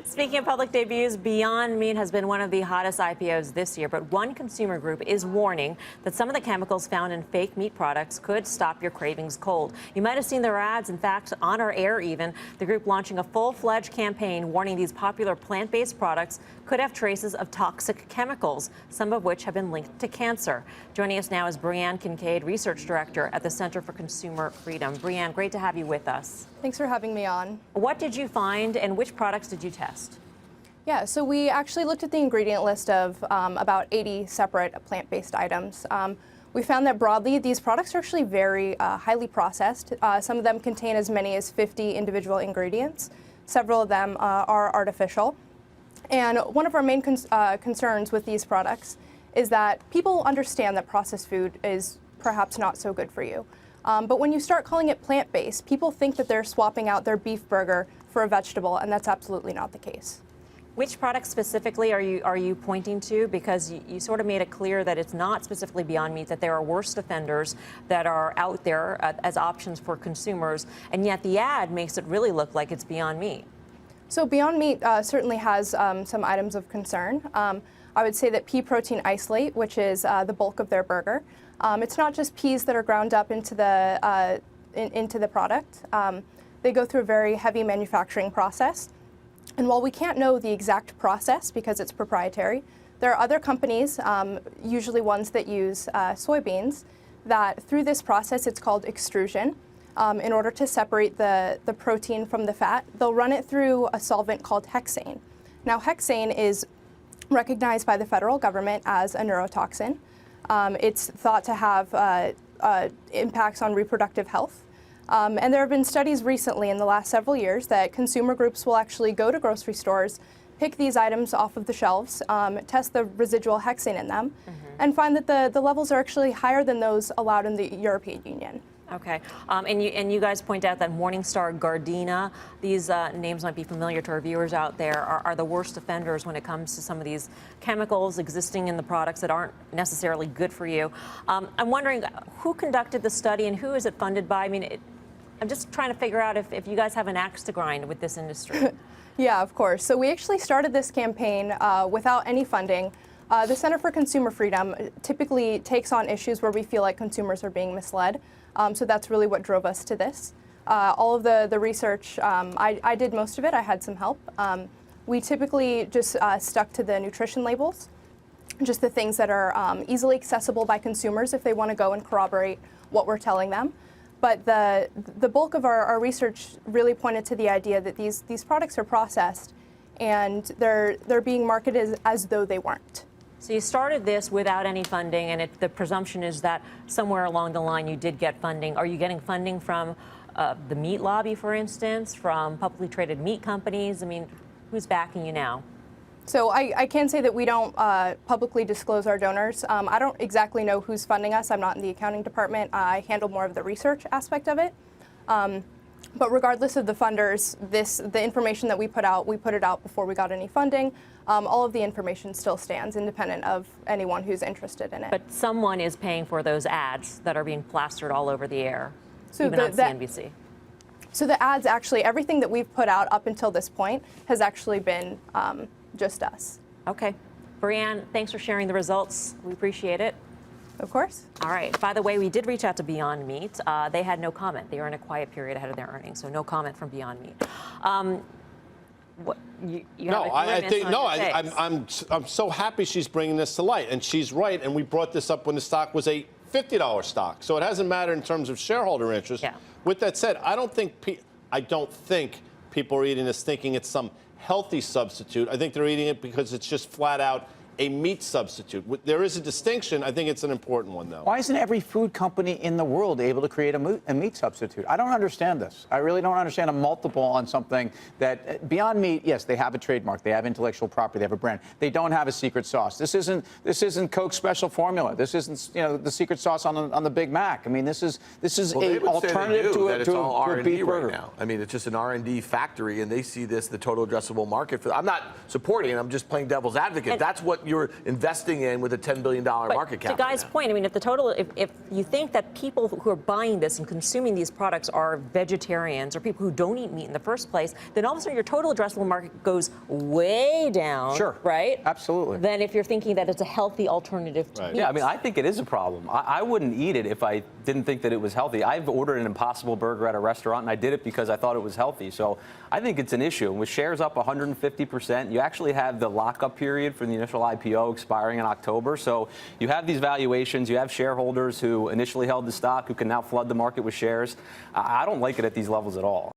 Speaking of public debuts, Beyond Meat has been one of the hottest IPOs this year, but one consumer group is warning that some of the chemicals found in fake meat products could stop your cravings cold. You might have seen their ads, in fact, on our air even. The group launching a full-fledged campaign warning these popular plant-based products could have traces of toxic chemicals, some of which have been linked to cancer. Joining us now is Brianne Kincaid, Research Director at the Center for Consumer Freedom. Brianne, great to have you with us. Thanks for having me on. What did you find and which products did you test? Yeah, so we actually looked at the ingredient list of about 80 separate plant-based items. We found that broadly, these products are actually very highly processed. Some of them contain as many as 50 individual ingredients. Several of them are artificial. And one of our main concerns with these products is that people understand that processed food is perhaps not so good for you. But when you start calling it plant-based, people think that they're swapping out their beef burger for a vegetable, and that's absolutely not the case. Which products specifically are you pointing to? Because you sort of made it clear that it's not specifically Beyond Meat, that there are worse offenders that are out there as options for consumers, and yet the ad makes it really look like it's Beyond Meat. So Beyond Meat certainly has some items of concern. I would say that pea protein isolate, which is the bulk of their burger, it's not just peas that are ground up into the product. They go through a very heavy manufacturing process. And while we can't know the exact process because it's proprietary, there are other companies, usually ones that use soybeans, that through this process, it's called extrusion. In order to separate the protein from the fat, they'll run it through a solvent called hexane. Now, hexane is recognized by the federal government as a neurotoxin. It's thought to have impacts on reproductive health. And there have been studies recently in the last several years that consumer groups will actually go to grocery stores, pick these items off of the shelves, test the residual hexane in them, and find that the levels are actually higher than those allowed in the European Union. Okay, and you guys point out that Morningstar, Gardena, these names might be familiar to our viewers out there, are the worst offenders when it comes to some of these chemicals existing in the products that aren't necessarily good for you. I'm wondering who conducted the study and who is it funded by? I mean, I'm just trying to figure out if you guys have an axe to grind with this industry. Yeah, of course. So we actually started this campaign without any funding. The Center for Consumer Freedom typically takes on issues where we feel like consumers are being misled. So that's really what drove us to this. All of the research, I did most of it. I had some help. We typically just stuck to the nutrition labels, just the things that are easily accessible by consumers if they want to go and corroborate what we're telling them. But the bulk of our research really pointed to the idea that these products are processed and they're being marketed as though they weren't. So you started this without any funding, and the presumption is that somewhere along the line you did get funding. Are you getting funding from the meat lobby, for instance, from publicly traded meat companies? I mean, who's backing you now? So I can say that we don't publicly disclose our donors. I don't exactly know who's funding us. I'm not in the accounting department. I handle more of the research aspect of it. But regardless of the funders, the information that we put it out before we got any funding. All of the information still stands independent of anyone who's interested in it. But someone is paying for those ads that are being plastered all over the air, so even on CNBC. So the ads, actually, everything that we've put out up until this point has actually been just us. Okay. Brianne, thanks for sharing the results. We appreciate it. Of course. All right. By the way, we did reach out to Beyond Meat. They had no comment. They were in a quiet period ahead of their earnings, so no comment from Beyond Meat. What, you no, I think no. I'm so happy she's bringing this to light, and she's right. And we brought this up when the stock was a $50 stock, so it hasn't mattered in terms of shareholder interest. Yeah. With that said, I don't think people are eating this thinking it's some healthy substitute. I think they're eating it because it's just flat out a meat substitute. There is a distinction. I think it's an important one, though. Why isn't every food company in the world able to create a meat substitute? I don't understand this. I really don't understand a multiple on something that Beyond Meat, yes, they have a trademark. They have intellectual property. They have a brand. They don't have a secret sauce. This isn't Coke Special Formula. This isn't, the secret sauce on the Big Mac. I mean, this is an alternative to a beef burger. Right now. I mean, it's just an R&D factory, and they see this the total addressable market for. I'm not supporting it. I'm just playing devil's advocate. That's what what you're investing in with a $10 billion market cap. To Guy's point, I mean, if you think that people who are buying this and consuming these products are vegetarians or people who don't eat meat in the first place, then all of a sudden your total addressable market goes way down. Sure. Right? Absolutely. Than if you're thinking that it's a healthy alternative to meat. Yeah, I mean, I think it is a problem. I wouldn't eat it if I didn't think that it was healthy. I've ordered an Impossible Burger at a restaurant, and I did it because I thought it was healthy. So I think it's an issue. And with shares up 150%, you actually have the lockup period for the initial IPO expiring in October. So you have these valuations. You have shareholders who initially held the stock who can now flood the market with shares. I don't like it at these levels at all.